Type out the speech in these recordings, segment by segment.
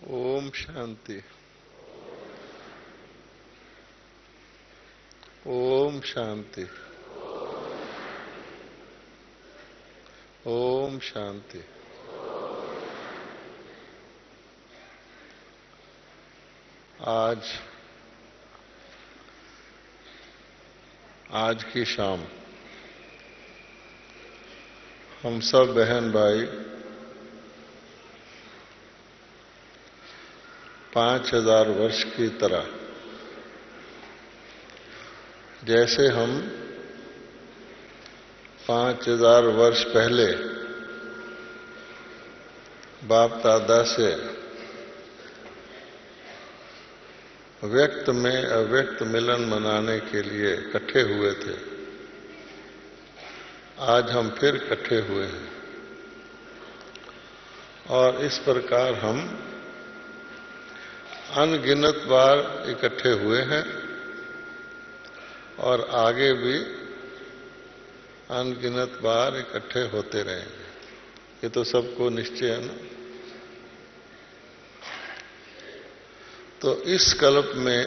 ओम शांति। ओम शांति। ओम शांति। आज की शाम हम सब बहन भाई 5000 वर्ष की तरह, जैसे हम 5000 वर्ष पहले बाप दादा से व्यक्त में अव्यक्त मिलन मनाने के लिए इकट्ठे हुए थे, आज हम फिर इकट्ठे हुए हैं। और इस प्रकार हम अनगिनत बार इकट्ठे हुए हैं और आगे भी अनगिनत बार इकट्ठे होते रहेंगे। ये तो सबको निश्चय है ना। तो इस कल्प में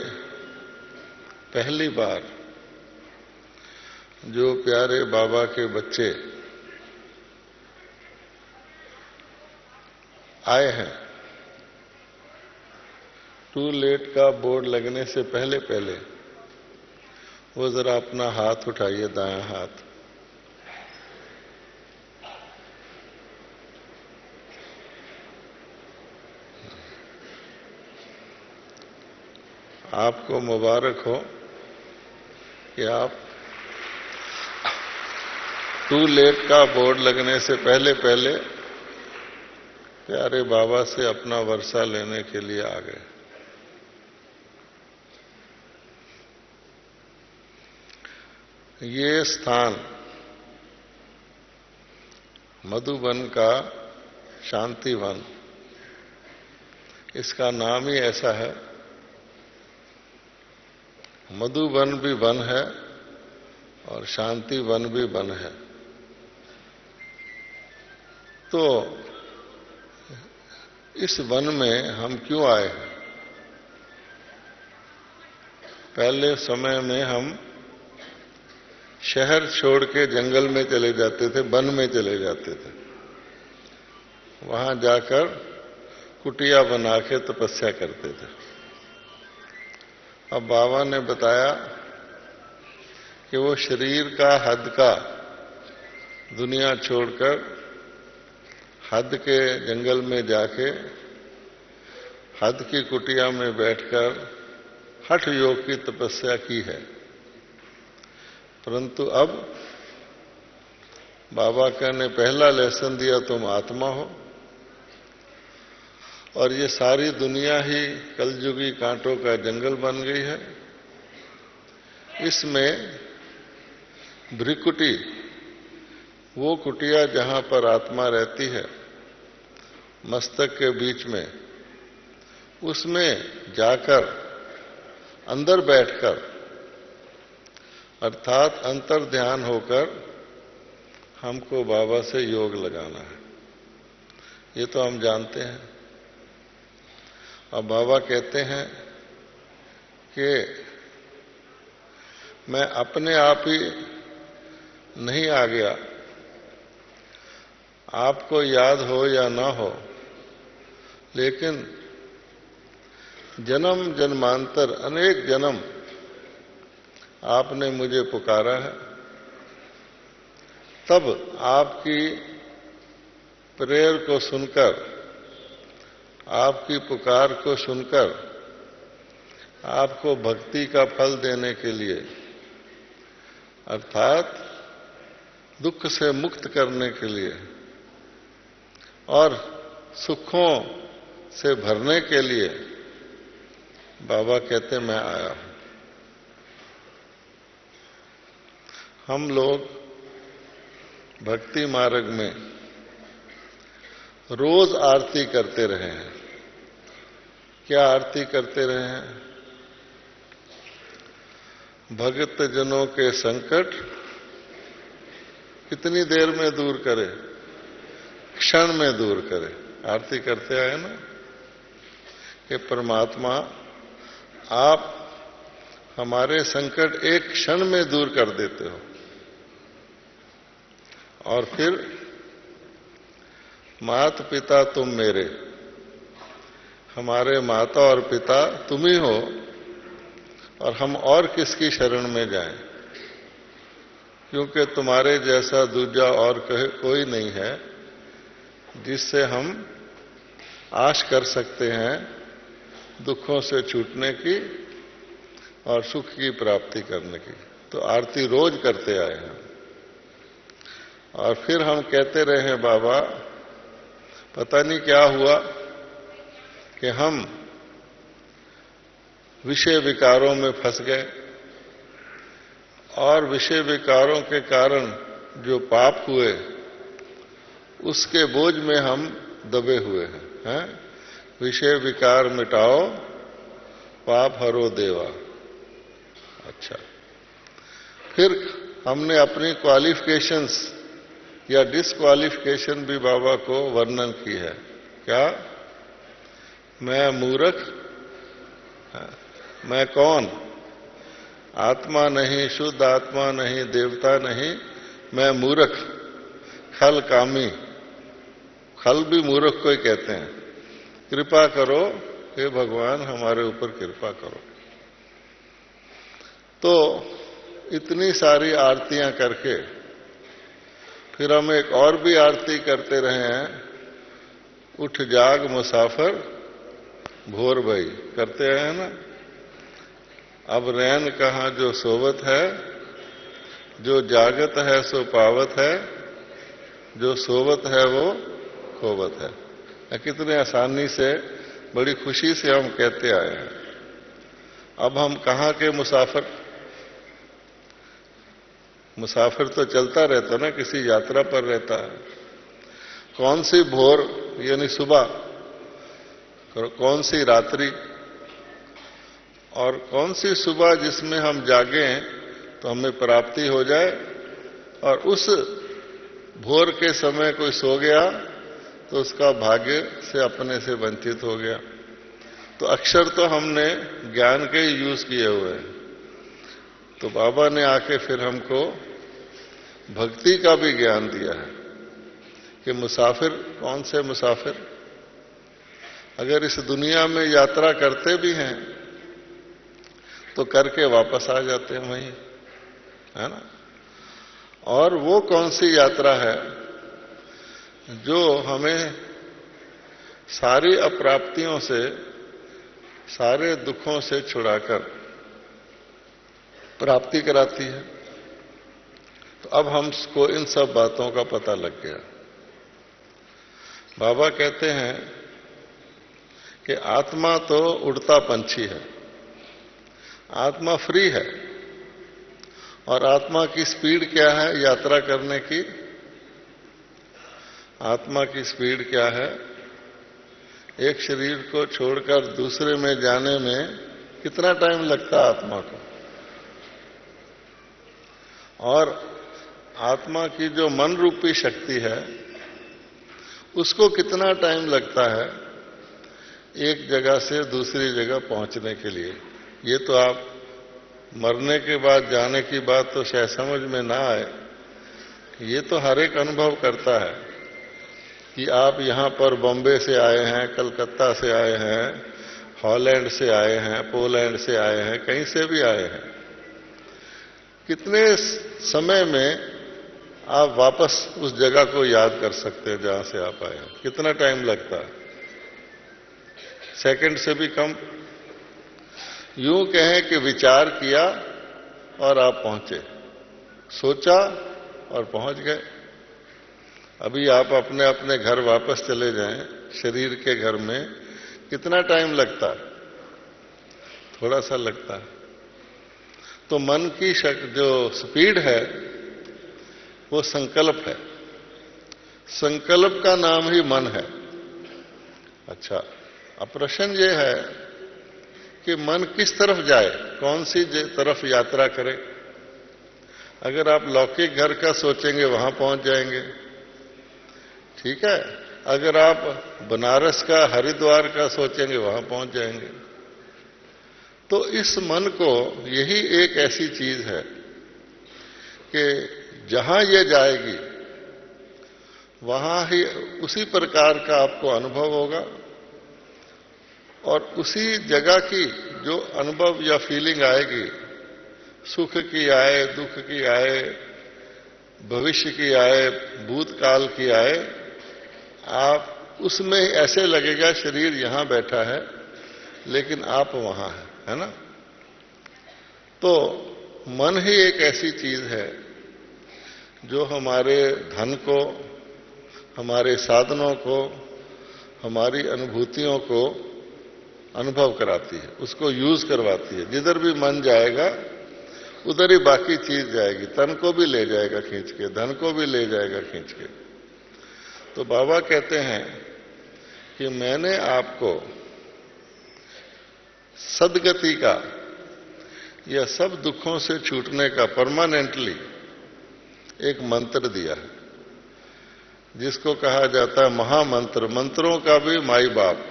पहली बार जो प्यारे बाबा के बच्चे आए हैं, टू लेट का बोर्ड लगने से पहले पहले वो जरा अपना हाथ उठाइए, दायां हाथ। आपको मुबारक हो कि आप टू लेट का बोर्ड लगने से पहले पहले प्यारे बाबा से अपना वर्षा लेने के लिए आ गए। ये स्थान मधुबन का शांति वन, इसका नाम ही ऐसा है। मधुबन भी वन है और शांति वन भी वन है। तो इस वन में हम क्यों आए हैं? पहले समय में हम शहर छोड़ के जंगल में चले जाते थे, वन में चले जाते थे। वहां जाकर कुटिया बना के तपस्या करते थे। अब बाबा ने बताया कि वो शरीर का हद का दुनिया छोड़कर हद के जंगल में जाके हद की कुटिया में बैठकर हठ योग की तपस्या की है। परंतु अब बाबा का ने पहला लेसन दिया, तुम आत्मा हो और ये सारी दुनिया ही कलयुगी कांटों का जंगल बन गई है। इसमें भ्रिकुटी, वो कुटिया जहां पर आत्मा रहती है मस्तक के बीच में, उसमें जाकर अंदर बैठकर अर्थात अंतर ध्यान होकर हमको बाबा से योग लगाना है। ये तो हम जानते हैं। अब बाबा कहते हैं कि मैं अपने आप ही नहीं आ गया, आपको याद हो या ना हो, लेकिन जन्म जन्मांतर अनेक जन्म आपने मुझे पुकारा है। तब आपकी प्रेयर को सुनकर, आपकी पुकार को सुनकर आपको भक्ति का फल देने के लिए, अर्थात दुख से मुक्त करने के लिए और सुखों से भरने के लिए बाबा कहते मैं आया हूं। हम लोग भक्ति मार्ग में रोज आरती करते रहे हैं। क्या आरती करते रहे हैं? भक्त जनों के संकट कितनी देर में दूर करे? क्षण में दूर करे। आरती करते आए ना। कि परमात्मा आप हमारे संकट एक क्षण में दूर कर देते हो, और फिर माता पिता तुम मेरे, हमारे माता और पिता तुम ही हो, और हम और किसकी शरण में जाएं, क्योंकि तुम्हारे जैसा दूजा और कोई नहीं है जिससे हम आश कर सकते हैं दुखों से छूटने की और सुख की प्राप्ति करने की। तो आरती रोज करते आए हैं, और फिर हम कहते रहे हैं बाबा पता नहीं क्या हुआ कि हम विषय विकारों में फंस गए, और विषय विकारों के कारण जो पाप हुए उसके बोझ में हम दबे हुए हैं। विषय विकार मिटाओ पाप हरो देवा। अच्छा, फिर हमने अपनी क्वालिफिकेशंस या डिसक्वालिफिकेशन भी बाबा को वर्णन की है। क्या? मैं मूर्ख, मैं कौन? आत्मा नहीं, शुद्ध आत्मा नहीं, देवता नहीं, मैं मूर्ख, खल कामी। खल भी मूर्ख को ही कहते हैं। कृपा करो हे भगवान, हमारे ऊपर कृपा करो। तो इतनी सारी आरतियां करके फिर हम एक और भी आरती करते रहे हैं, उठ जाग मुसाफर भोर भई, करते हैं ना। अब रैन कहाँ जो सोवत है, जो जागत है सो पावत है, जो सोवत है वो खोवत है। कितने आसानी से, बड़ी खुशी से हम कहते आए हैं। अब हम कहाँ के मुसाफिर? मुसाफिर तो चलता रहता ना, किसी यात्रा पर रहता है। कौन सी भोर यानी सुबह, कौन सी रात्रि, और कौन सी सुबह जिसमें हम जागें तो हमें प्राप्ति हो जाए, और उस भोर के समय कोई सो गया तो उसका भाग्य से अपने से वंचित हो गया। तो अक्षर तो हमने ज्ञान के ही यूज किए हुए हैं। तो बाबा ने आके फिर हमको भक्ति का भी ज्ञान दिया है कि मुसाफिर कौन से मुसाफिर, अगर इस दुनिया में यात्रा करते भी हैं तो करके वापस आ जाते हैं वहीं, है ना। और वो कौन सी यात्रा है जो हमें सारी अप्राप्तियों से, सारे दुखों से छुड़ाकर प्राप्ति कराती है। तो अब हमको इन सब बातों का पता लग गया। बाबा कहते हैं कि आत्मा तो उड़ता पंछी है, आत्मा फ्री है, और आत्मा की स्पीड क्या है यात्रा करने की? आत्मा की स्पीड क्या है? एक शरीर को छोड़कर दूसरे में जाने में कितना टाइम लगता है आत्मा को? और आत्मा की जो मन रूपी शक्ति है उसको कितना टाइम लगता है एक जगह से दूसरी जगह पहुंचने के लिए? ये तो आप मरने के बाद जाने की बात तो शायद समझ में ना आए। ये तो हर एक अनुभव करता है कि आप यहां पर बॉम्बे से आए हैं, कलकत्ता से आए हैं, हॉलैंड से आए हैं, पोलैंड से आए हैं, कहीं से भी आए हैं, कितने समय में आप वापस उस जगह को याद कर सकते हैं जहां से आप आए हैं? कितना टाइम लगता है? सेकंड से भी कम। यूं कहें कि विचार किया और आप पहुंचे, सोचा और पहुंच गए। अभी आप अपने अपने घर वापस चले जाएं, शरीर के घर में कितना टाइम लगता है? थोड़ा सा लगता है। तो मन की जो स्पीड है वो संकल्प है। संकल्प का नाम ही मन है। अच्छा, अब प्रश्न ये है कि मन किस तरफ जाए, कौन सी तरफ यात्रा करे? अगर आप लौकिक घर का सोचेंगे वहां पहुंच जाएंगे, ठीक है, अगर आप बनारस का, हरिद्वार का सोचेंगे वहां पहुंच जाएंगे। तो इस मन को, यही एक ऐसी चीज है कि जहां ये जाएगी वहां ही उसी प्रकार का आपको अनुभव होगा, और उसी जगह की जो अनुभव या फीलिंग आएगी, सुख की आए, दुख की आए, भविष्य की आए, भूतकाल की आए, आप उसमें ऐसे लगेगा शरीर यहां बैठा है लेकिन आप वहां हैं, है ना। तो मन ही एक ऐसी चीज है जो हमारे धन को, हमारे साधनों को, हमारी अनुभूतियों को अनुभव कराती है, उसको यूज करवाती है। जिधर भी मन जाएगा उधर ही बाकी चीज जाएगी। तन को भी ले जाएगा खींच के, धन को भी ले जाएगा खींच के। तो बाबा कहते हैं कि मैंने आपको सदगति का या सब दुखों से छूटने का परमानेंटली एक मंत्र दिया है, जिसको कहा जाता है महामंत्र। मंत्रों का भी माई बाप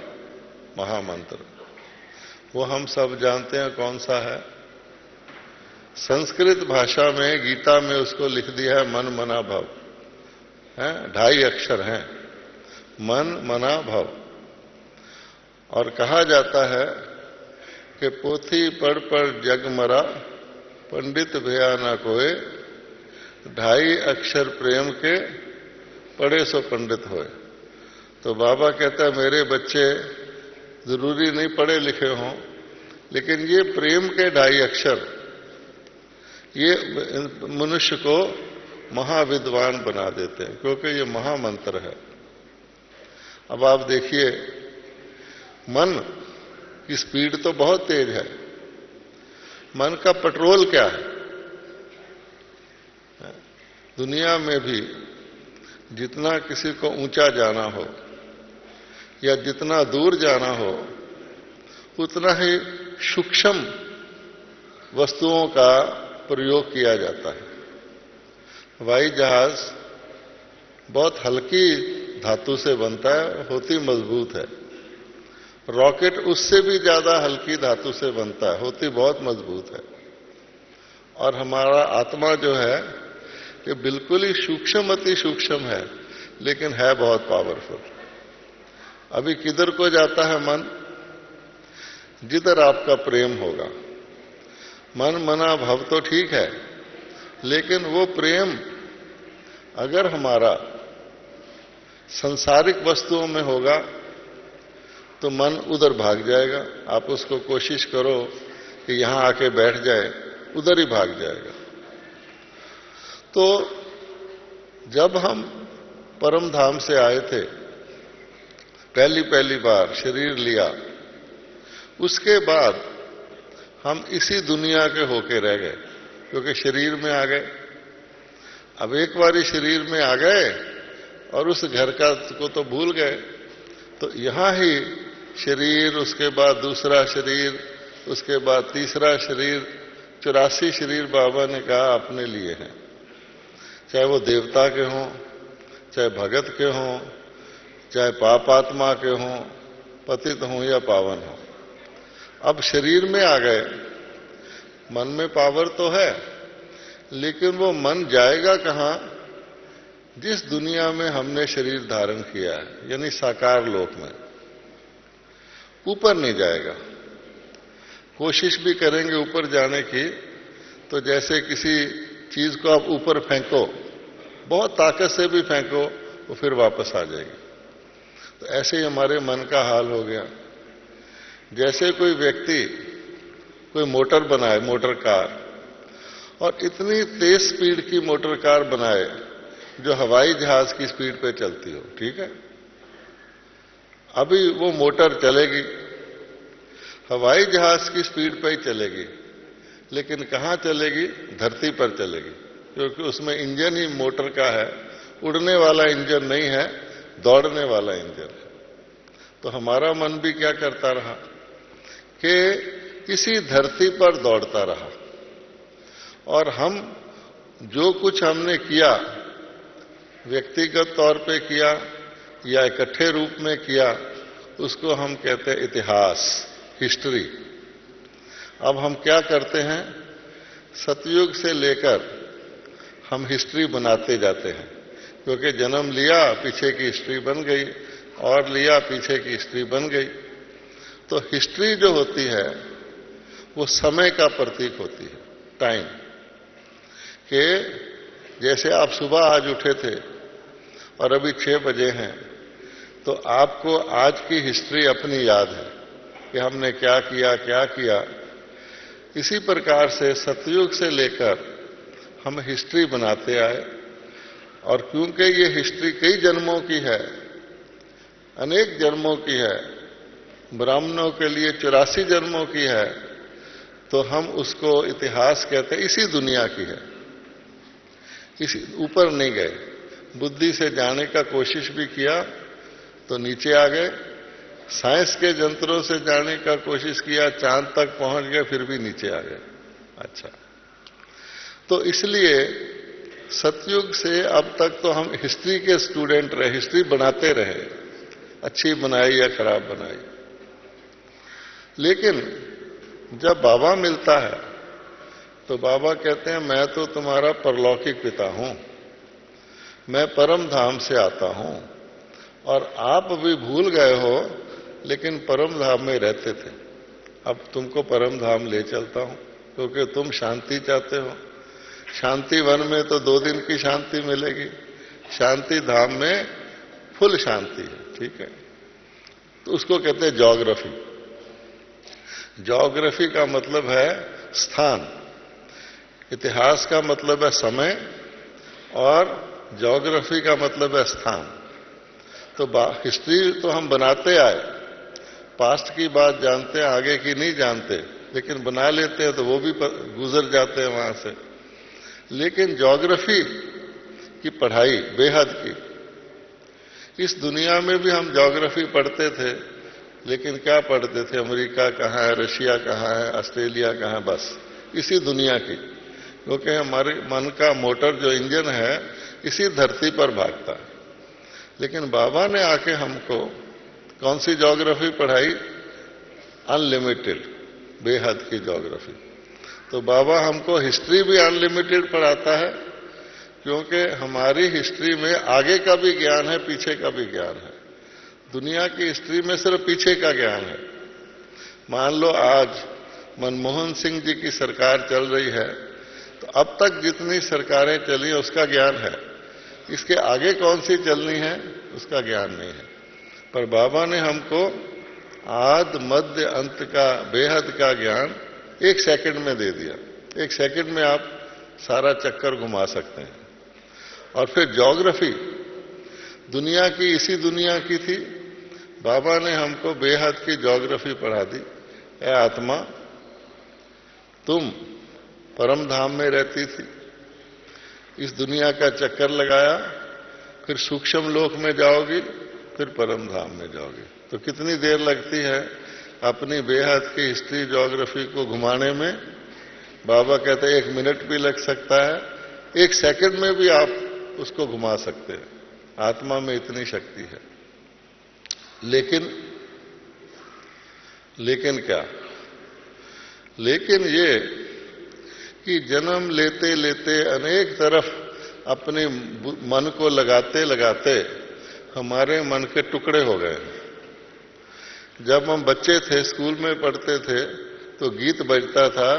महामंत्र। वो हम सब जानते हैं कौन सा है। संस्कृत भाषा में, गीता में उसको लिख दिया है मन मना भव, है 2.5 अक्षर हैं, मन मना भव। और कहा जाता है कि पोथी पढ़ जग मरा, पंडित भया ना कोय, 2.5 अक्षर प्रेम के, पढ़े सो पंडित होए। तो बाबा कहता है मेरे बच्चे जरूरी नहीं पढ़े लिखे हों, लेकिन ये प्रेम के 2.5 अक्षर ये मनुष्य को महाविद्वान बना देते हैं, क्योंकि ये महामंत्र है। अब आप देखिए, मन की स्पीड तो बहुत तेज है। मन का पेट्रोल क्या है? दुनिया में भी जितना किसी को ऊंचा जाना हो या जितना दूर जाना हो, उतना ही सूक्ष्म वस्तुओं का प्रयोग किया जाता है। हवाई जहाज बहुत हल्की धातु से बनता है, होती मजबूत है। रॉकेट उससे भी ज्यादा हल्की धातु से बनता है, होती बहुत मजबूत है। और हमारा आत्मा जो है कि बिल्कुल ही सूक्ष्म, अति सूक्ष्म है, लेकिन है बहुत पावरफुल। अभी किधर को जाता है मन? जिधर आपका प्रेम होगा। मन मना भव तो ठीक है, लेकिन वो प्रेम अगर हमारा सांसारिक वस्तुओं में होगा तो मन उधर भाग जाएगा। आप उसको कोशिश करो कि यहां आके बैठ जाए, उधर ही भाग जाएगा। तो जब हम परम धाम से आए थे, पहली बार शरीर लिया, उसके बाद हम इसी दुनिया के होके रह गए, क्योंकि शरीर में आ गए। अब एक बारी शरीर में आ गए और उस घर का को तो भूल गए। तो यहां ही शरीर, उसके बाद दूसरा शरीर, उसके बाद तीसरा शरीर, 84 शरीर बाबा ने कहा अपने लिए हैं। चाहे वो देवता के हों, चाहे भगत के हों, चाहे पापात्मा के हों, पतित हों या पावन हों। अब शरीर में आ गए, मन में पावर तो है, लेकिन वो मन जाएगा कहां? जिस दुनिया में हमने शरीर धारण किया है, यानी साकार लोक में। ऊपर नहीं जाएगा। कोशिश भी करेंगे ऊपर जाने की, तो जैसे किसी चीज को आप ऊपर फेंको, बहुत ताकत से भी फेंको, वो फिर वापस आ जाएगी। तो ऐसे ही हमारे मन का हाल हो गया। जैसे कोई व्यक्ति कोई मोटर बनाए, मोटर कार, और इतनी तेज स्पीड की मोटर कार बनाए जो हवाई जहाज की स्पीड पे चलती हो, ठीक है। अभी वो मोटर चलेगी, हवाई जहाज की स्पीड पे ही चलेगी, लेकिन कहां चलेगी? धरती पर चलेगी, क्योंकि उसमें इंजन ही मोटर का है। उड़ने वाला इंजन नहीं है, दौड़ने वाला इंजन है। तो हमारा मन भी क्या करता रहा कि इसी धरती पर दौड़ता रहा। और हम जो कुछ हमने किया, व्यक्तिगत तौर पे किया, या इकट्ठे रूप में किया, उसको हम कहते हैं इतिहास, हिस्ट्री। अब हम क्या करते हैं, सतयुग से लेकर हम हिस्ट्री बनाते जाते हैं, क्योंकि जन्म लिया पीछे की हिस्ट्री बन गई, और लिया पीछे की हिस्ट्री बन गई। तो हिस्ट्री जो होती है वो समय का प्रतीक होती है, टाइम के। जैसे आप सुबह आज उठे थे और अभी 6 बजे हैं, तो आपको आज की हिस्ट्री अपनी याद है कि हमने क्या किया क्या किया। इसी प्रकार से सतयुग से लेकर हम हिस्ट्री बनाते आए, और क्योंकि ये हिस्ट्री कई जन्मों की है, अनेक जन्मों की है, ब्राह्मणों के लिए 84 जन्मों की है, तो हम उसको इतिहास कहते हैं। इसी दुनिया की है, इसी ऊपर नहीं गए। बुद्धि से जाने का कोशिश भी किया तो नीचे आ गए, साइंस के यंत्रों से जाने का कोशिश किया, चांद तक पहुंच गए, फिर भी नीचे आ गए। अच्छा, तो इसलिए सतयुग से अब तक तो हम हिस्ट्री के स्टूडेंट रहे, हिस्ट्री बनाते रहे, अच्छी बनाई या खराब बनाई। लेकिन जब बाबा मिलता है तो बाबा कहते हैं मैं तो तुम्हारा परलौकिक पिता हूं, मैं परम धाम से आता हूं, और आप भी भूल गए हो लेकिन परम धाम में रहते थे। अब तुमको परम धाम ले चलता हूं, क्योंकि तुम शांति चाहते हो। शांति वन में तो 2 दिन की शांति मिलेगी, शांति धाम में फुल शांति है, ठीक है। तो उसको कहते हैं ज्योग्राफी। ज्योग्राफी का मतलब है स्थान, इतिहास का मतलब है समय, और ज्योग्राफी का मतलब है स्थान। तो हिस्ट्री तो हम बनाते आए, पास्ट की बात जानते हैं, आगे की नहीं जानते, लेकिन बना लेते हैं तो वो भी गुजर जाते हैं वहां से। लेकिन ज्योग्राफी की पढ़ाई बेहद की। इस दुनिया में भी हम ज्योग्राफी पढ़ते थे, लेकिन क्या पढ़ते थे, अमेरिका कहाँ है, रशिया कहाँ है, ऑस्ट्रेलिया कहाँ है, बस इसी दुनिया की। क्योंकि हमारे मन का मोटर जो इंजन है इसी धरती पर भागता है। लेकिन बाबा ने आके हमको कौन सी ज्योग्राफी पढ़ाई, अनलिमिटेड, बेहद की ज्योग्राफी। तो बाबा हमको हिस्ट्री भी अनलिमिटेड पढ़ाता है, क्योंकि हमारी हिस्ट्री में आगे का भी ज्ञान है, पीछे का भी ज्ञान है। दुनिया की हिस्ट्री में सिर्फ पीछे का ज्ञान है। मान लो आज मनमोहन सिंह जी की सरकार चल रही है, तो अब तक जितनी सरकारें चली उसका ज्ञान है, इसके आगे कौन सी चलनी है उसका ज्ञान नहीं है। पर बाबा ने हमको आद मध्य अंत का बेहद का ज्ञान 1 सेकंड में दे दिया। 1 सेकंड में आप सारा चक्कर घुमा सकते हैं। और फिर ज्योग्राफी दुनिया की, इसी दुनिया की थी, बाबा ने हमको बेहद की ज्योग्राफी पढ़ा दी। ए आत्मा, तुम परम धाम में रहती थी, इस दुनिया का चक्कर लगाया, फिर सूक्ष्म लोक में जाओगी, फिर परम धाम में जाओगी। तो कितनी देर लगती है अपनी बेहद की हिस्ट्री ज्योग्राफी को घुमाने में? बाबा कहते हैं 1 मिनट भी लग सकता है, 1 सेकंड में भी आप उसको घुमा सकते हैं। आत्मा में इतनी शक्ति है। लेकिन क्या? लेकिन ये कि जन्म लेते लेते अनेक तरफ अपने मन को लगाते लगाते हमारे मन के टुकड़े हो गए। जब हम बच्चे थे, स्कूल में पढ़ते थे, तो गीत बजता था,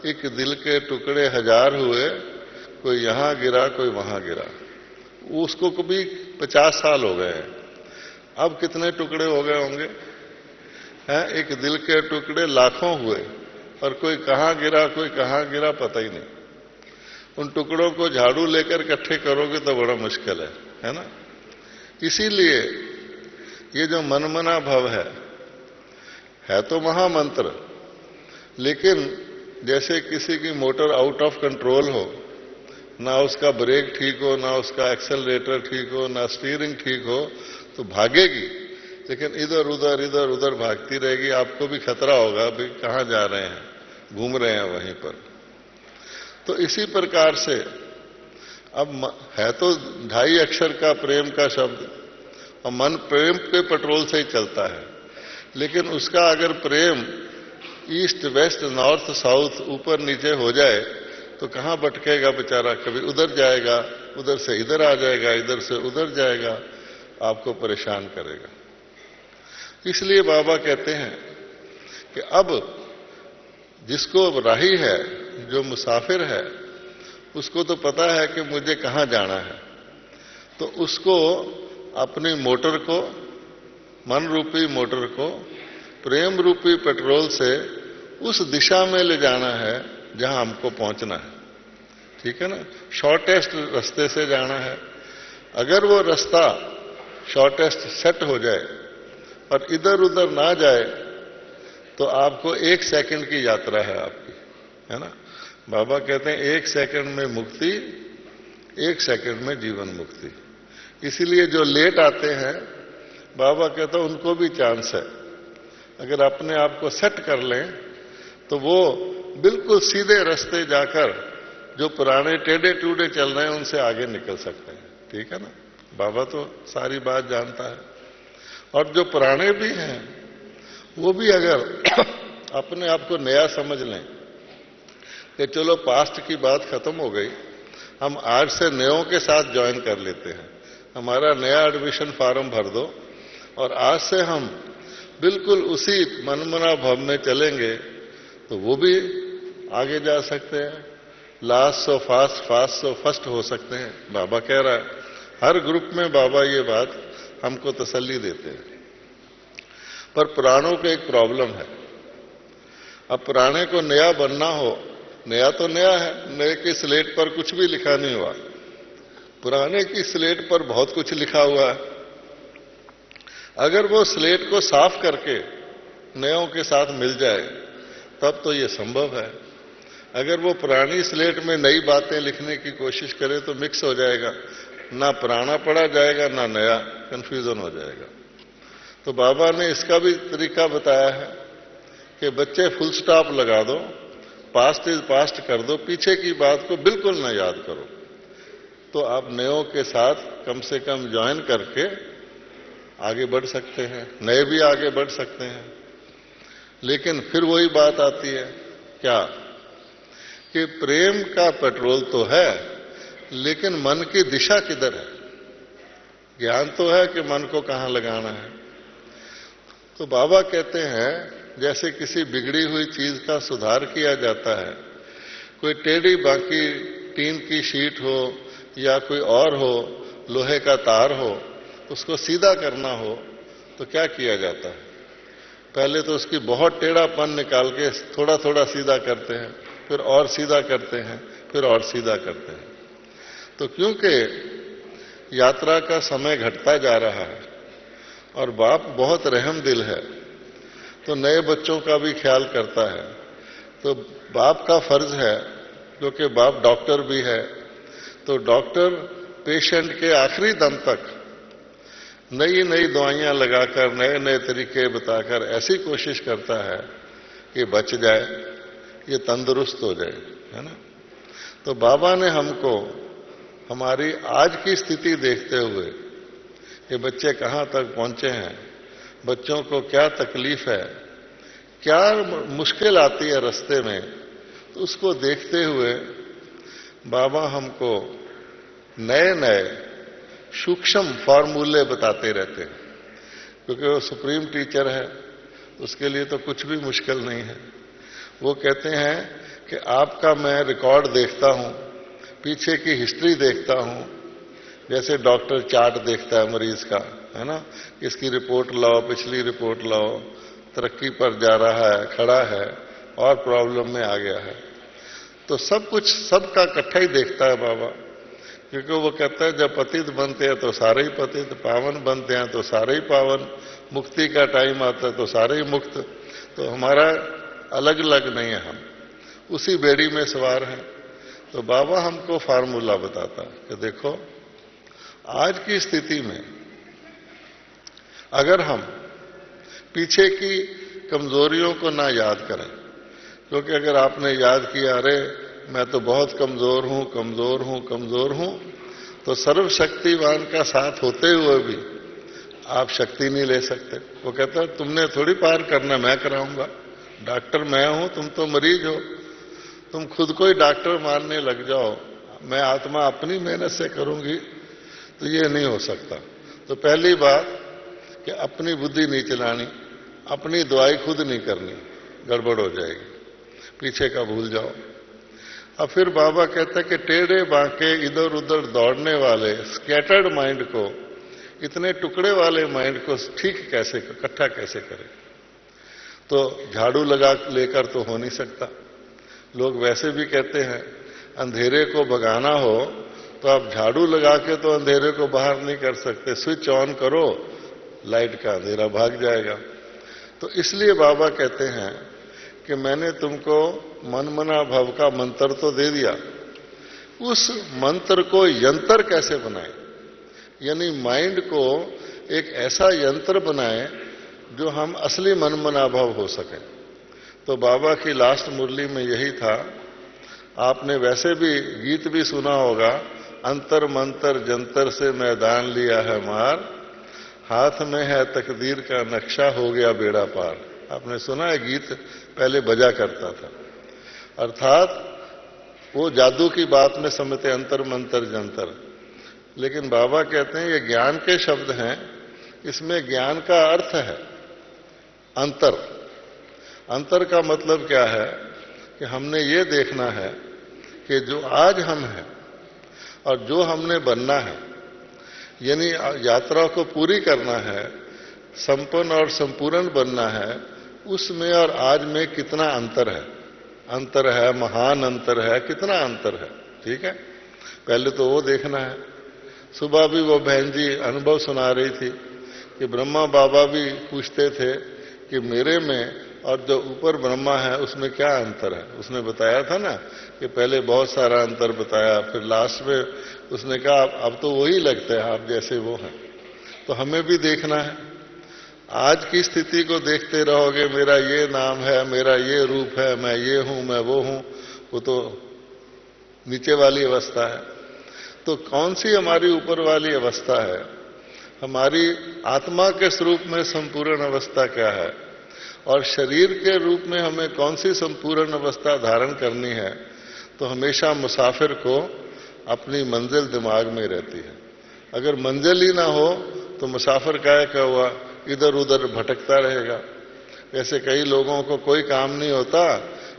एक दिल के टुकड़े 1000 हुए, कोई यहां गिरा कोई वहां गिरा। उसको कभी 50 साल हो गए हैं। अब कितने टुकड़े हो गए होंगे? हैं, एक दिल के टुकड़े लाखों हुए, और कोई कहां गिरा कोई कहां गिरा पता ही नहीं। उन टुकड़ों को झाड़ू लेकर इकट्ठे करोगे तो बड़ा मुश्किल है ना? इसीलिए ये जो मनमना भव है तो महामंत्र, लेकिन जैसे किसी की मोटर आउट ऑफ कंट्रोल हो, ना उसका ब्रेक ठीक हो, ना उसका एक्सेलरेटर ठीक हो, ना स्टीयरिंग ठीक हो, तो भागेगी, लेकिन इधर उधर भागती रहेगी। आपको भी खतरा होगा, भाई कहां जा रहे हैं, घूम रहे हैं वहीं पर। तो इसी प्रकार से अब है तो 2.5 अक्षर का प्रेम का शब्द, और मन प्रेम के पेट्रोल से ही चलता है। लेकिन उसका अगर प्रेम ईस्ट वेस्ट नॉर्थ साउथ ऊपर नीचे हो जाए तो कहाँ भटकेगा बेचारा, कभी उधर जाएगा, उधर से इधर आ जाएगा, इधर से उधर जाएगा, आपको परेशान करेगा। इसलिए बाबा कहते हैं कि अब जिसको राही है, जो मुसाफिर है, उसको तो पता है कि मुझे कहाँ जाना है, तो उसको अपनी मोटर को, मन रूपी मोटर को प्रेम रूपी पेट्रोल से उस दिशा में ले जाना है जहां हमको पहुंचना है। ठीक है ना, शॉर्टेस्ट रास्ते से जाना है। अगर वो रास्ता शॉर्टेस्ट सेट हो जाए और इधर उधर ना जाए तो आपको 1 सेकंड की यात्रा है आपकी, है ना। बाबा कहते हैं 1 सेकंड में मुक्ति, 1 सेकंड में जीवन मुक्ति। इसीलिए जो लेट आते हैं, बाबा कहते हैं उनको भी चांस है। अगर अपने आप को सेट कर लें तो वो बिल्कुल सीधे रास्ते जाकर जो पुराने टेढ़े टूढ़े चल रहे हैं उनसे आगे निकल सकते हैं। ठीक है ना, बाबा तो सारी बात जानता है। और जो पुराने भी हैं वो भी अगर अपने आप को नया समझ लें कि चलो पास्ट की बात खत्म हो गई, हम आज से नयों के साथ ज्वाइन कर लेते हैं, हमारा नया एडमिशन फॉर्म भर दो और आज से हम बिल्कुल उसी मनमना भाव में चलेंगे, तो वो भी आगे जा सकते हैं। Last so fast, fast so first हो सकते हैं। बाबा कह रहा है, हर ग्रुप में बाबा ये बात हमको तसल्ली देते हैं। पर पुराणों को एक प्रॉब्लम है, अब पुराने को नया बनना हो, नया तो नया है, नए की स्लेट पर कुछ भी लिखा नहीं हुआ, पुराने की स्लेट पर बहुत कुछ लिखा हुआ है। अगर वो स्लेट को साफ करके नयों के साथ मिल जाए तब तो ये संभव है। अगर वो पुरानी स्लेट में नई बातें लिखने की कोशिश करे तो मिक्स हो जाएगा, ना पुराना पढ़ा जाएगा ना नया, कंफ्यूजन हो जाएगा। तो बाबा ने इसका भी तरीका बताया है कि बच्चे फुल स्टॉप लगा दो, पास्ट इज पास्ट कर दो, पीछे की बात को बिल्कुल ना याद करो, तो आप नयों के साथ कम से कम ज्वाइन करके आगे बढ़ सकते हैं, नए भी आगे बढ़ सकते हैं। लेकिन फिर वही बात आती है क्या कि प्रेम का पेट्रोल तो है, लेकिन मन की दिशा किधर है। ज्ञान तो है कि मन को कहां लगाना है। तो बाबा कहते हैं जैसे किसी बिगड़ी हुई चीज का सुधार किया जाता है, कोई टेढ़ी बाकी टीन की शीट हो या कोई और हो, लोहे का तार हो, उसको सीधा करना हो तो क्या किया जाता है, पहले तो उसकी बहुत टेढ़ापन निकाल के थोड़ा थोड़ा सीधा करते हैं, फिर और सीधा करते हैं, फिर और सीधा करते हैं। तो क्योंकि यात्रा का समय घटता जा रहा है और बाप बहुत रहम दिल है, तो नए बच्चों का भी ख्याल करता है। तो बाप का फर्ज है, क्योंकि बाप डॉक्टर भी है, तो डॉक्टर पेशेंट के आखिरी दम तक नई नई दवाइयां लगाकर, नए नए तरीके बताकर ऐसी कोशिश करता है कि बच जाए, ये तंदुरुस्त हो जाए, है ना। तो बाबा ने हमको हमारी आज की स्थिति देखते हुए कि बच्चे कहां तक पहुंचे हैं, बच्चों को क्या तकलीफ है, क्या मुश्किल आती है रास्ते में, तो उसको देखते हुए बाबा हमको नए नए सूक्ष्म फॉर्मूले बताते रहते हैं, क्योंकि वो सुप्रीम टीचर है, उसके लिए तो कुछ भी मुश्किल नहीं है। वो कहते हैं कि आपका मैं रिकॉर्ड देखता हूं, पीछे की हिस्ट्री देखता हूं, जैसे डॉक्टर चार्ट देखता है मरीज का, है ना, इसकी रिपोर्ट लाओ, पिछली रिपोर्ट लाओ, तरक्की पर जा रहा है, खड़ा है और प्रॉब्लम में आ गया है, तो सब कुछ सबका इकट्ठा ही देखता है बाबा। क्योंकि वो कहता है जब पतित बनते हैं तो सारे ही पतित, पावन बनते हैं तो सारे ही पावन, मुक्ति का टाइम आता है तो सारे ही मुक्त। तो हमारा अलग अलग नहीं है, हम उसी बेड़ी में सवार हैं। तो बाबा हमको फार्मूला बताता है कि देखो आज की स्थिति में अगर हम पीछे की कमजोरियों को ना याद करें, क्योंकि अगर आपने याद किया अरे मैं तो बहुत कमजोर हूं, कमजोर हूं, कमजोर हूं, तो सर्वशक्तिवान का साथ होते हुए भी आप शक्ति नहीं ले सकते। वो कहता तुमने थोड़ी पार करना, मैं कराऊंगा, डॉक्टर मैं हूं, तुम तो मरीज हो, तुम खुद को ही डॉक्टर मानने लग जाओ, मैं आत्मा अपनी मेहनत से करूंगी, तो ये नहीं हो सकता। तो पहली बात कि अपनी बुद्धि नहीं चलानी, अपनी दवाई खुद नहीं करनी, गड़बड़ हो जाएगी, पीछे का भूल जाओ। अब फिर बाबा कहते हैं कि टेढ़े बांके इधर उधर दौड़ने वाले स्कैटर्ड माइंड को, इतने टुकड़े वाले माइंड को ठीक कैसे, इकट्ठा कैसे करें। तो झाड़ू लगा लेकर तो हो नहीं सकता। लोग वैसे भी कहते हैं अंधेरे को भगाना हो तो आप झाड़ू लगा के तो अंधेरे को बाहर नहीं कर सकते, स्विच ऑन करो, लाइट का अंधेरा भाग जाएगा। तो इसलिए बाबा कहते हैं कि मैंने तुमको मन मना भव का मंत्र तो दे दिया, उस मंत्र को यंत्र कैसे बनाए, यानी माइंड को एक ऐसा यंत्र बनाए जो हम असली मन मना भव हो सके। तो बाबा की लास्ट मुरली में यही था। आपने वैसे भी गीत भी सुना होगा, अंतर मंतर जंतर से मैदान लिया है मार, हाथ में है तकदीर का नक्शा हो गया बेड़ा पार। आपने सुना है, गीत पहले बजा करता था। अर्थात वो जादू की बात में समझते अंतर मंतर जंतर, लेकिन बाबा कहते हैं ये ज्ञान के शब्द हैं, इसमें ज्ञान का अर्थ है अंतर। अंतर का मतलब क्या है कि हमने ये देखना है कि जो आज हम हैं और जो हमने बनना है, यानी यात्रा को पूरी करना है, संपन्न और संपूर्ण बनना है, उसमें और आज में कितना अंतर है। अंतर है, महान अंतर है, कितना अंतर है, ठीक है। पहले तो वो देखना है। सुबह भी वो बहन जी अनुभव सुना रही थी कि ब्रह्मा बाबा भी पूछते थे कि मेरे में और जो ऊपर ब्रह्मा है उसमें क्या अंतर है। उसने बताया था ना कि पहले बहुत सारा अंतर बताया, फिर लास्ट में उसने कहा अब तो वही लगता है आप जैसे वो हैं। तो हमें भी देखना है। आज की स्थिति को देखते रहोगे, मेरा ये नाम है, मेरा ये रूप है, मैं ये हूं, मैं वो हूं, वो तो नीचे वाली अवस्था है। तो कौन सी हमारी ऊपर वाली अवस्था है, हमारी आत्मा के स्वरूप में संपूर्ण अवस्था क्या है, और शरीर के रूप में हमें कौन सी संपूर्ण अवस्था धारण करनी है। तो हमेशा मुसाफिर को अपनी मंजिल दिमाग में रहती है। अगर मंजिल ही ना हो तो मुसाफिर क्या हुआ, इधर उधर भटकता रहेगा। ऐसे कई लोगों को कोई काम नहीं होता,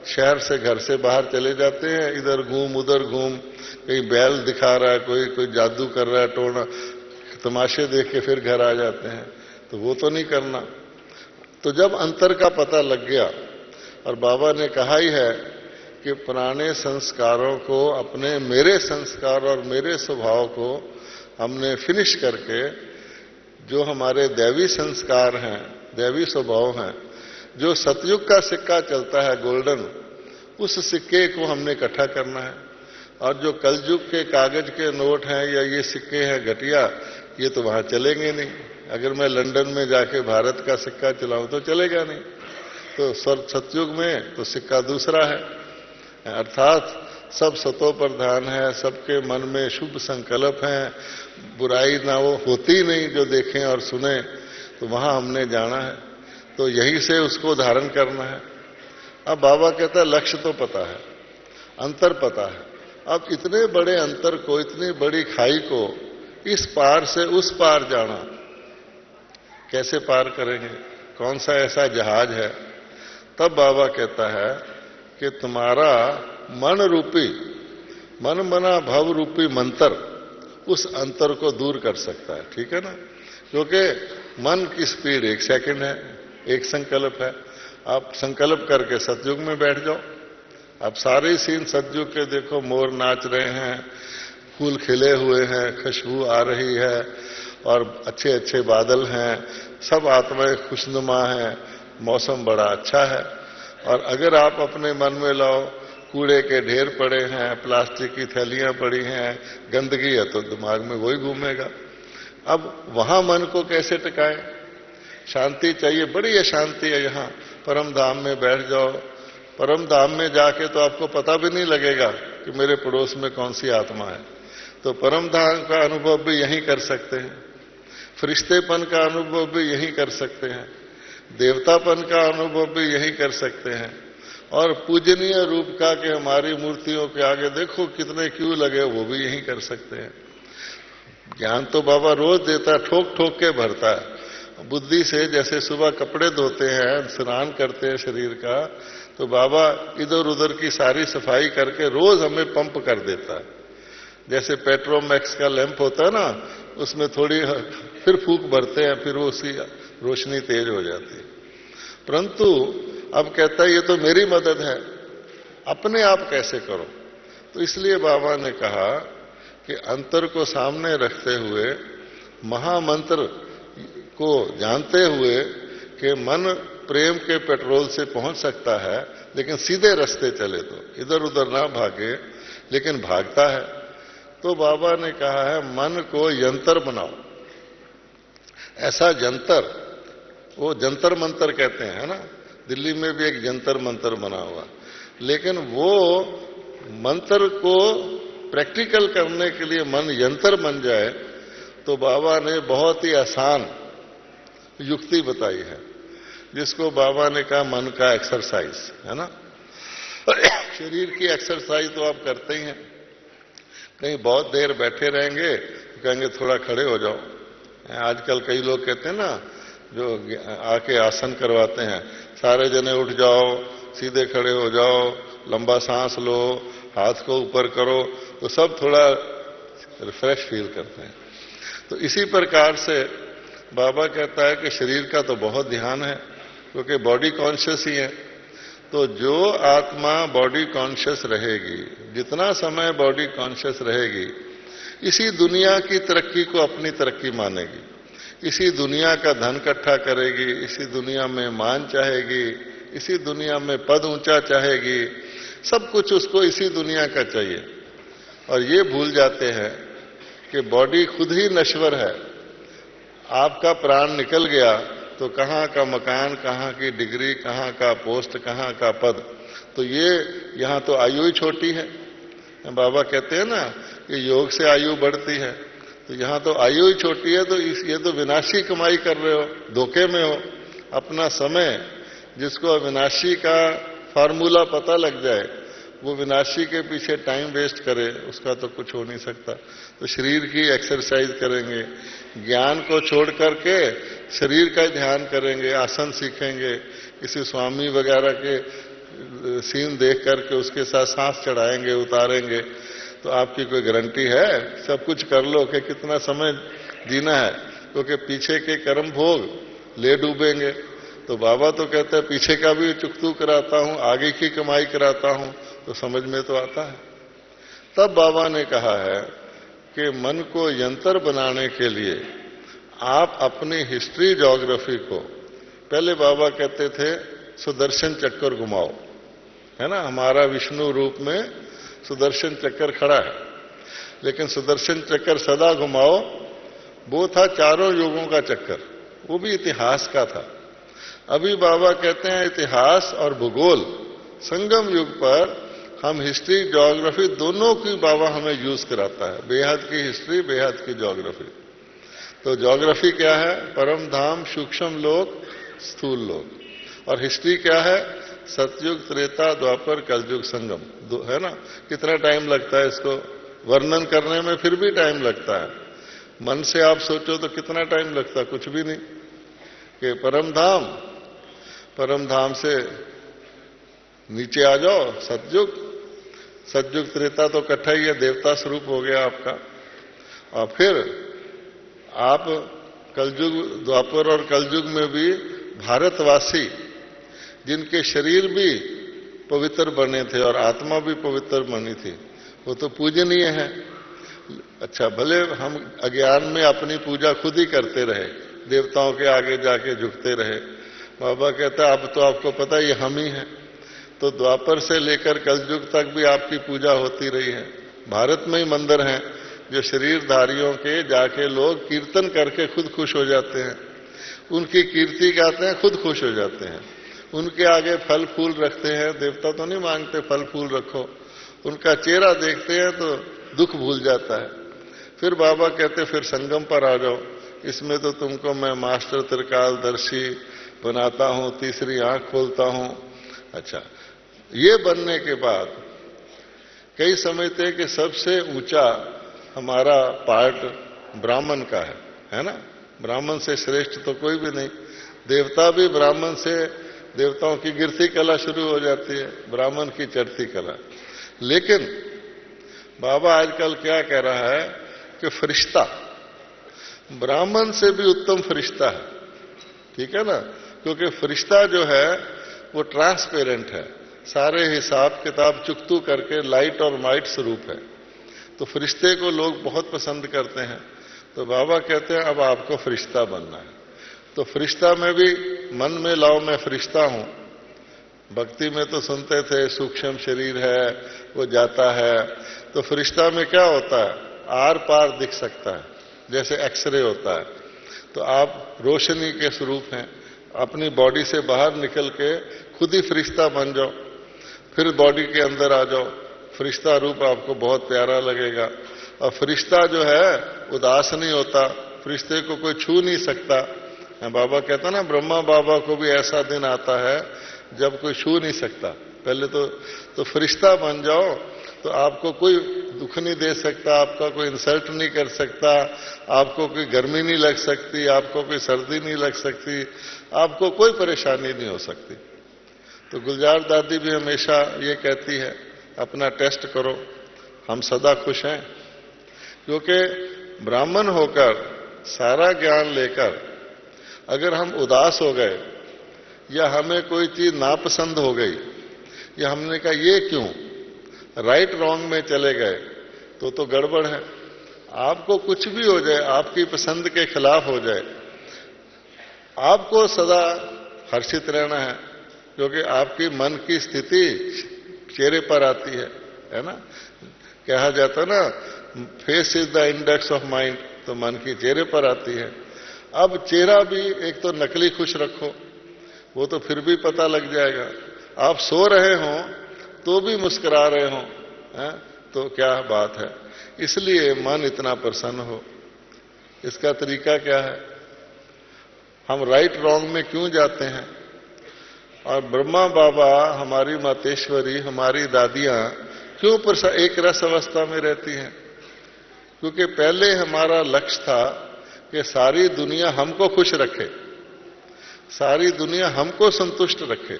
शहर से घर से बाहर चले जाते हैं, इधर घूम उधर घूम, कहीं बैल दिखा रहा है, कोई जादू कर रहा है, टोना तमाशे देख के फिर घर आ जाते हैं। तो वो तो नहीं करना। तो जब अंतर का पता लग गया, और बाबा ने कहा ही है कि पुराने संस्कारों को, अपने मेरे संस्कार और मेरे स्वभाव को हमने फिनिश करके जो हमारे दैवी संस्कार हैं, दैवी स्वभाव हैं, जो सतयुग का सिक्का चलता है गोल्डन, उस सिक्के को हमने इकट्ठा करना है। और जो कलयुग के कागज के नोट हैं या ये सिक्के हैं घटिया, ये तो वहां चलेंगे नहीं। अगर मैं लंदन में जाके भारत का सिक्का चलाऊं तो चलेगा नहीं। तो सतयुग में तो सिक्का दूसरा है, अर्थात सब सतो प्रधान है, सबके मन में शुभ संकल्प है, बुराई ना वो होती नहीं जो देखें और सुने। तो वहां हमने जाना है, तो यहीं से उसको धारण करना है। अब बाबा कहता है लक्ष्य तो पता है, अंतर पता है, अब इतने बड़े अंतर को, इतनी बड़ी खाई को इस पार से उस पार जाना कैसे पार करेंगे, कौन सा ऐसा जहाज है। तब बाबा कहता है कि तुम्हारा मन रूपी, मन मना भव रूपी मंत्र उस अंतर को दूर कर सकता है, ठीक है ना। क्योंकि मन की स्पीड 1 सेकंड है, एक संकल्प है। आप संकल्प करके सतयुग में बैठ जाओ। आप सारे सीन सतयुग के देखो, मोर नाच रहे हैं, फूल खिले हुए हैं, खुशबू आ रही है, और अच्छे अच्छे बादल हैं, सब आत्माएं खुशनुमा हैं, मौसम बड़ा अच्छा है। और अगर आप अपने मन में लाओ कूड़े के ढेर पड़े हैं, प्लास्टिक की थैलियां पड़ी हैं, गंदगी है, तो दिमाग में वही घूमेगा। अब वहां मन को कैसे टिकाएं, शांति चाहिए, बड़ी अशांति है यहाँ। परम धाम में बैठ जाओ, परम धाम में जाके तो आपको पता भी नहीं लगेगा कि मेरे पड़ोस में कौन सी आत्मा है। तो परम धाम का अनुभव भी यहीं कर सकते हैं। फरिश्तेपन का अनुभव भी यही कर सकते हैं, देवतापन का अनुभव भी यही कर सकते हैं, और पूजनीय रूप का कि हमारी मूर्तियों के आगे देखो कितने क्यों लगे, वो भी यही कर सकते हैं। ज्ञान तो बाबा रोज देता है, ठोक ठोक के भरता है बुद्धि से। जैसे सुबह कपड़े धोते हैं, स्नान करते हैं शरीर का, तो बाबा इधर उधर की सारी सफाई करके रोज हमें पंप कर देता है। जैसे पेट्रोमैक्स का लैंप होता है ना, उसमें थोड़ी फिर फूंक भरते हैं, फिर वो उसकी रोशनी तेज हो जाती है। परंतु अब कहता है ये तो मेरी मदद है, अपने आप कैसे करो। तो इसलिए बाबा ने कहा कि अंतर को सामने रखते हुए, महामंत्र को जानते हुए कि मन प्रेम के पेट्रोल से पहुंच सकता है, लेकिन सीधे रास्ते चले तो इधर उधर ना भागे, लेकिन भागता है। तो बाबा ने कहा है मन को यंत्र बनाओ, ऐसा जंतर, वो जंतर मंतर कहते हैं ना, दिल्ली में भी एक जंतर मंतर बना हुआ, लेकिन वो मंत्र को प्रैक्टिकल करने के लिए मन यंत्र बन जाए, तो बाबा ने बहुत ही आसान युक्ति बताई है, जिसको बाबा ने कहा मन का एक्सरसाइज, है ना। शरीर की एक्सरसाइज तो आप करते ही हैं, कहीं बहुत देर बैठे रहेंगे तो कहेंगे थोड़ा खड़े हो जाओ। आजकल कई लोग कहते हैं ना, जो आके आसन करवाते हैं, सारे जने उठ जाओ, सीधे खड़े हो जाओ, लंबा सांस लो, हाथ को ऊपर करो, तो सब थोड़ा रिफ्रेश फील करते हैं। तो इसी प्रकार से बाबा कहता है कि शरीर का तो बहुत ध्यान है, क्योंकि बॉडी कॉन्शियस ही है। तो जो आत्मा बॉडी कॉन्शियस रहेगी, जितना समय बॉडी कॉन्शियस रहेगी, इसी दुनिया की तरक्की को अपनी तरक्की मानेगी, इसी दुनिया का धन इकट्ठा करेगी, इसी दुनिया में मान चाहेगी, इसी दुनिया में पद ऊंचा चाहेगी, सब कुछ उसको इसी दुनिया का चाहिए। और ये भूल जाते हैं कि बॉडी खुद ही नश्वर है। आपका प्राण निकल गया तो कहाँ का मकान, कहाँ की डिग्री, कहाँ का पोस्ट, कहाँ का पद, तो ये यहाँ तो आयु ही छोटी है। बाबा कहते हैं ना कि योग से आयु बढ़ती है, तो यहाँ तो आयु ही छोटी है, तो ये तो विनाशी कमाई कर रहे हो, धोखे में हो। अपना समय, जिसको अविनाशी का फार्मूला पता लग जाए, वो विनाशी के पीछे टाइम वेस्ट करे, उसका तो कुछ हो नहीं सकता। तो शरीर की एक्सरसाइज करेंगे, ज्ञान को छोड़ करके शरीर का ध्यान करेंगे, आसन सीखेंगे, किसी स्वामी वगैरह के सीन देख करके उसके साथ सांस चढ़ाएंगे, उतारेंगे, तो आपकी कोई गारंटी है? सब कुछ कर लो कि कितना समय जीना है, क्योंकि पीछे के कर्म भोग ले डूबेंगे। तो बाबा तो कहते हैं पीछे का भी चुकतू कराता हूं, आगे की कमाई कराता हूं, तो समझ में तो आता है। तब बाबा ने कहा है कि मन को यंत्र बनाने के लिए आप अपनी हिस्ट्री ज्योग्राफी को, पहले बाबा कहते थे सुदर्शन चक्कर घुमाओ, है ना, हमारा विष्णु रूप में सुदर्शन चक्कर खड़ा है, लेकिन सुदर्शन चक्कर सदा घुमाओ, वो था चारों युगों का चक्कर, वो भी इतिहास का था। अभी बाबा कहते हैं इतिहास और भूगोल संगम युग पर हम हिस्ट्री ज्योग्राफी दोनों की बाबा हमें यूज कराता है, बेहद की हिस्ट्री, बेहद की ज्योग्राफी। तो ज्योग्राफी क्या है? परम धाम, सूक्ष्म लोक, स्थूल लोक। और हिस्ट्री क्या है? सतयुग, त्रेता, द्वापर, कलयुग, संगम, है ना। कितना टाइम लगता है इसको वर्णन करने में, फिर भी टाइम लगता है। मन से आप सोचो तो कितना टाइम लगता है? कुछ भी नहीं। कि परम धाम से नीचे आ जाओ, सतयुग, सतयुग त्रेता तो इकट्ठा ही है, देवता स्वरूप हो गया आपका। और फिर आप कलयुग, द्वापर और कलयुग में भी भारतवासी, जिनके शरीर भी पवित्र बने थे और आत्मा भी पवित्र बनी थी, वो तो पूजनीय है। अच्छा, भले हम अज्ञान में अपनी पूजा खुद ही करते रहे, देवताओं के आगे जाके झुकते रहे। बाबा कहता है अब तो आपको पता ये हम ही हैं। तो द्वापर से लेकर कलयुग तक भी आपकी पूजा होती रही है। भारत में ही मंदिर हैं जो शरीरधारियों के जाके लोग कीर्तन करके खुद खुश हो जाते हैं, उनकी कीर्ति गाते हैं, खुद खुश हो जाते हैं। उनके आगे फल फूल रखते हैं, देवता तो नहीं मांगते फल फूल रखो, उनका चेहरा देखते हैं तो दुख भूल जाता है। फिर बाबा कहते फिर संगम पर आ जाओ, इसमें तो तुमको मैं मास्टर त्रिकालदर्शी बनाता हूं, तीसरी आंख खोलता हूं। अच्छा, ये बनने के बाद कई समझते हैं कि सबसे ऊंचा हमारा पार्ट ब्राह्मण का है ना? ब्राह्मण से श्रेष्ठ तो कोई भी नहीं। देवता भी ब्राह्मण से, देवताओं की गिरती कला शुरू हो जाती है, ब्राह्मण की चढ़ती कला। लेकिन बाबा आजकल क्या कह रहा है कि फरिश्ता ब्राह्मण से भी उत्तम फरिश्ता है, ठीक है ना? क्योंकि फरिश्ता जो है वो ट्रांसपेरेंट है, सारे हिसाब किताब चुकतू करके लाइट और माइट स्वरूप है। तो फरिश्ते को लोग बहुत पसंद करते हैं। तो बाबा कहते हैं अब आपको फरिश्ता बनना है। तो फरिश्ता में भी मन में लाओ मैं फरिश्ता हूं। भक्ति में तो सुनते थे सूक्ष्म शरीर है, वो जाता है। तो फरिश्ता में क्या होता है? आर पार दिख सकता है, जैसे एक्सरे होता है। तो आप रोशनी के स्वरूप हैं, अपनी बॉडी से बाहर निकल के खुद ही फरिश्ता बन जाओ, फिर बॉडी के अंदर आ जाओ, फरिश्ता रूप आपको बहुत प्यारा लगेगा। और फरिश्ता जो है उदास नहीं होता, फरिश्ते को कोई छू नहीं सकता। बाबा कहता ना, ब्रह्मा बाबा को भी ऐसा दिन आता है जब कोई छू नहीं सकता। पहले तो फरिश्ता बन जाओ तो आपको कोई दुख नहीं दे सकता, आपका कोई इंसल्ट नहीं कर सकता, आपको कोई गर्मी नहीं लग सकती, आपको कोई सर्दी नहीं लग सकती, आपको कोई परेशानी नहीं हो सकती। तो गुलजार दादी भी हमेशा ये कहती है, अपना टेस्ट करो, हम सदा खुश हैं। क्योंकि ब्राह्मण होकर सारा ज्ञान लेकर अगर हम उदास हो गए या हमें कोई चीज नापसंद हो गई या हमने कहा ये क्यों, राइट रॉन्ग में चले गए, तो गड़बड़ है। आपको कुछ भी हो जाए, आपकी पसंद के खिलाफ हो जाए, आपको सदा हर्षित रहना है, क्योंकि आपकी मन की स्थिति चेहरे पर आती है ना? कहा जाता है ना, face is the index of mind, तो मन की चेहरे पर आती है। अब चेहरा भी एक तो नकली खुश रखो, वो तो फिर भी पता लग जाएगा। आप सो रहे हो तो भी मुस्कुरा रहे हो, तो क्या बात है? इसलिए मन इतना प्रसन्न हो। इसका तरीका क्या है? हम राइट रॉन्ग में क्यों जाते हैं? और ब्रह्मा बाबा, हमारी मातेश्वरी, हमारी दादियां क्यों एक रस अवस्था में रहती हैं? क्योंकि पहले हमारा लक्ष्य था कि सारी दुनिया हमको खुश रखे, सारी दुनिया हमको संतुष्ट रखे।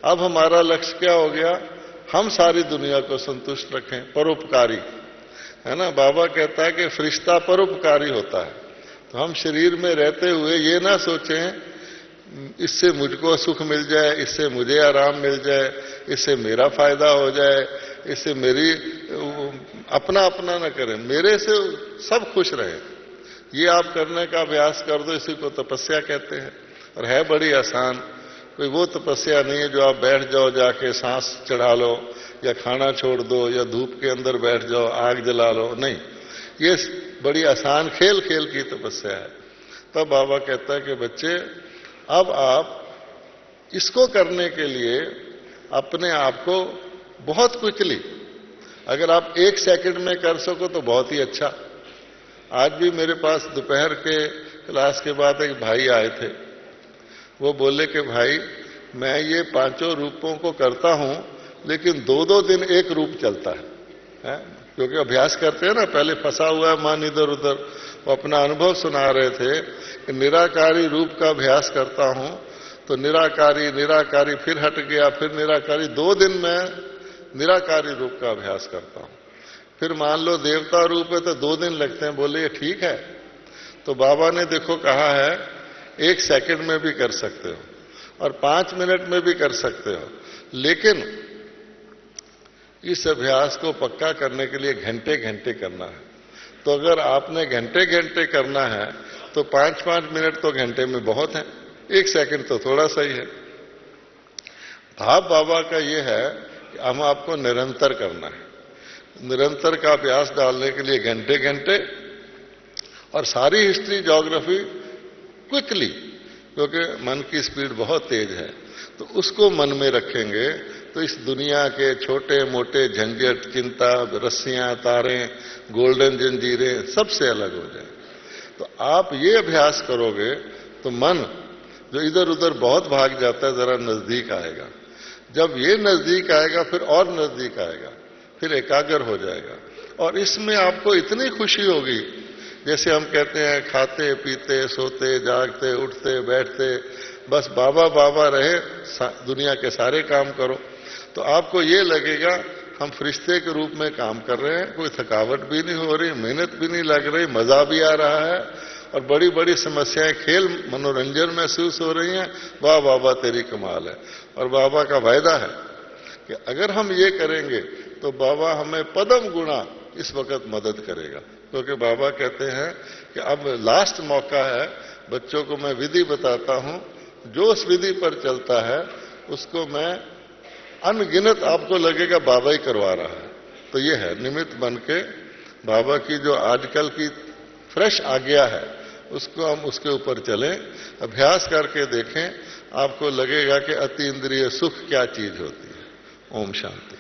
अब हमारा लक्ष्य क्या हो गया? हम सारी दुनिया को संतुष्ट रखें, परोपकारी, है ना? बाबा कहता है कि फरिश्ता परोपकारी होता है। तो हम शरीर में रहते हुए ये ना सोचें इससे मुझको सुख मिल जाए, इससे मुझे आराम मिल जाए, इससे मेरा फायदा हो जाए, इससे मेरी अपना अपना न करें, मेरे से सब खुश रहे। ये आप करने का अभ्यास कर दो, इसी को तपस्या कहते हैं। और है बड़ी आसान, कोई वो तपस्या नहीं है जो आप बैठ जाओ, जाके सांस चढ़ा लो या खाना छोड़ दो या धूप के अंदर बैठ जाओ, आग जला लो, नहीं। ये बड़ी आसान खेल खेल की तपस्या है। तब बाबा कहता है कि बच्चे, अब आप इसको करने के लिए अपने आप को बहुत क्विकली, अगर आप 1 सेकंड में कर सको तो बहुत ही अच्छा। आज भी मेरे पास दोपहर के क्लास के बाद एक भाई आए थे। वो बोले कि भाई मैं ये 5 रूपों को करता हूं, लेकिन 2-2 दिन एक रूप चलता है? क्योंकि अभ्यास करते हैं ना, पहले फंसा हुआ है मन इधर उधर। वो अपना अनुभव सुना रहे थे कि निराकारी रूप का अभ्यास करता हूं तो निराकारी निराकारी फिर हट गया, फिर निराकारी, 2 दिन में निराकारी रूप का अभ्यास करता हूं। फिर मान लो देवता रूप है तो 2 दिन लगते हैं। बोले ये ठीक है? तो बाबा ने देखो कहा है 1 सेकंड में भी कर सकते हो और 5 मिनट में भी कर सकते हो, लेकिन इस अभ्यास को पक्का करने के लिए घंटे घंटे करना है। तो अगर आपने घंटे घंटे करना है तो 5-5 मिनट तो घंटे में बहुत है, 1 सेकंड तो थोड़ा सा ही है। भाव बाबा का ये है कि हम आपको निरंतर करना है। निरंतर का अभ्यास डालने के लिए घंटे घंटे, और सारी हिस्ट्री ज्योग्राफी क्विकली, क्योंकि मन की स्पीड बहुत तेज है। तो उसको मन में रखेंगे तो इस दुनिया के छोटे मोटे झंझट, चिंता, रस्सियां, तारें, गोल्डन जंजीरें सबसे अलग हो जाए। तो आप ये अभ्यास करोगे तो मन जो इधर उधर बहुत भाग जाता है जरा नजदीक आएगा। जब ये नजदीक आएगा फिर और नजदीक आएगा, फिर एकाग्र हो जाएगा। और इसमें आपको इतनी खुशी होगी, जैसे हम कहते हैं खाते पीते सोते जागते उठते बैठते बस बाबा बाबा रहे, दुनिया के सारे काम करो, तो आपको ये लगेगा हम फरिश्ते के रूप में काम कर रहे हैं, कोई थकावट भी नहीं हो रही, मेहनत भी नहीं लग रही, मजा भी आ रहा है और बड़ी बड़ी समस्याएं खेल मनोरंजन महसूस हो रही हैं। वाह बाबा तेरी कमाल है। और बाबा का वायदा है कि अगर हम ये करेंगे तो बाबा हमें पदम गुणा इस वक्त मदद करेगा, क्योंकि बाबा कहते हैं कि अब लास्ट मौका है, बच्चों को मैं विधि बताता हूं, जो उस विधि पर चलता है उसको मैं अनगिनत आपको लगेगा बाबा ही करवा रहा है। तो ये है निमित्त बन के बाबा की जो आजकल की फ्रेश आज्ञा है उसको हम उसके ऊपर चलें, अभ्यास करके देखें, आपको लगेगा कि अति इंद्रिय सुख क्या चीज होती है। ओम शांति।